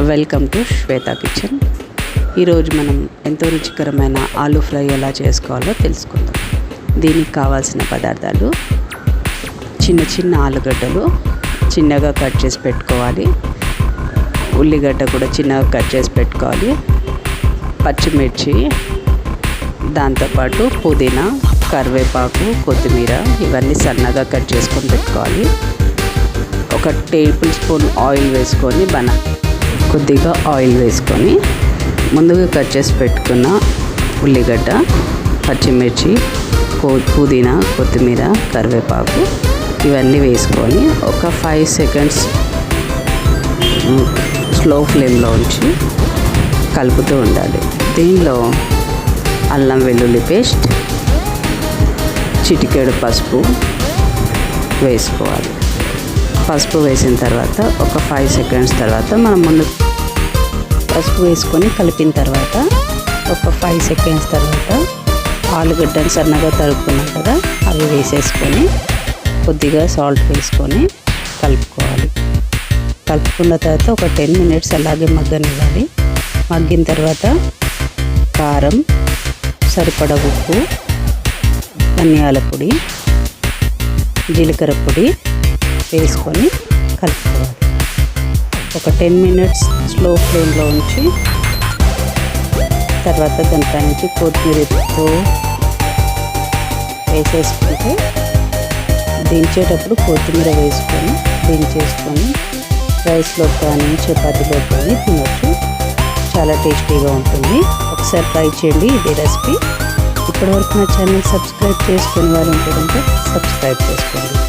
Welcome to Shweta kitchen. ఈరోజు మనం ఎంతో రుచికరమైన ఆలూ ఫ్రై ఎలా చేసుకోవాలో తెలుసుకుందాం. దీనికి కావాల్సిన పదార్థాలు: చిన్న చిన్న ఆలుగడ్డలు చిన్నగా కట్ చేసి పెట్టుకోవాలి, ఉల్లిగడ్డ కూడా చిన్నగా కట్ చేసి పెట్టుకోవాలి, పచ్చిమిర్చి, దాంతోపాటు పుదీనా, కరివేపాకు, కొత్తిమీర ఇవన్నీ సన్నగా కట్ చేసుకొని పెట్టుకోవాలి. ఒక టేబుల్ స్పూన్ ఆయిల్ వేసుకొని కొద్దిగా ఆయిల్ వేసుకొని ముందుగా కట్ చేసి పెట్టుకున్న ఉల్లిగడ్డ, పచ్చిమిర్చి, పుదీనా, కొత్తిమీర, కరివేపాకు ఇవన్నీ వేసుకొని ఒక 5 సెకండ్స్ స్లో ఫ్లేమ్లో ఉంచి కలుపుతూ ఉండాలి. దీనిలో అల్లం వెల్లుల్లి పేస్ట్, చిటికెడు పసుపు వేసుకోవాలి. పసుపు వేసిన తర్వాత ఒక 5 సెకండ్స్ తర్వాత మనం ముందు పసుపు వేసుకొని కలిపిన తర్వాత ఒక 5 సెకండ్స్ తర్వాత ఆలుగడ్డను సన్నగా తరుక్కున్నాం కదా, అవి వేసేసుకొని కొద్దిగా సాల్ట్ వేసుకొని కలుపుకోవాలి. కలుపుకున్న తర్వాత ఒక 10 మినిట్స్ అలాగే మగ్గనివ్వాలి. మగ్గిన తర్వాత కారం, సరిపడా ఉప్పు, ధనియాల పొడి, జీలకర్ర పొడి వేసుకొని కలుపుకోవాలి. ఒక 10 మినిట్స్ స్లో ఫ్లేమ్లో ఉంచి తర్వాత దానిపై నుంచి కొత్తిమీరతో వేసేసుకుంటే దించేటప్పుడు కొత్తిమీర వేసుకొని దించేసుకొని రైస్లో కానీ చపాతీలో కానీ తినొచ్చు. చాలా టేస్టీగా ఉంటుంది. ఒకసారి ట్రై చేయండి ఇదే రెసిపీ. ఇప్పటివరకు నా ఛానల్ సబ్స్క్రైబ్ చేసుకునే వాళ్ళు ఉంటుందంటే సబ్స్క్రైబ్ చేసుకోండి.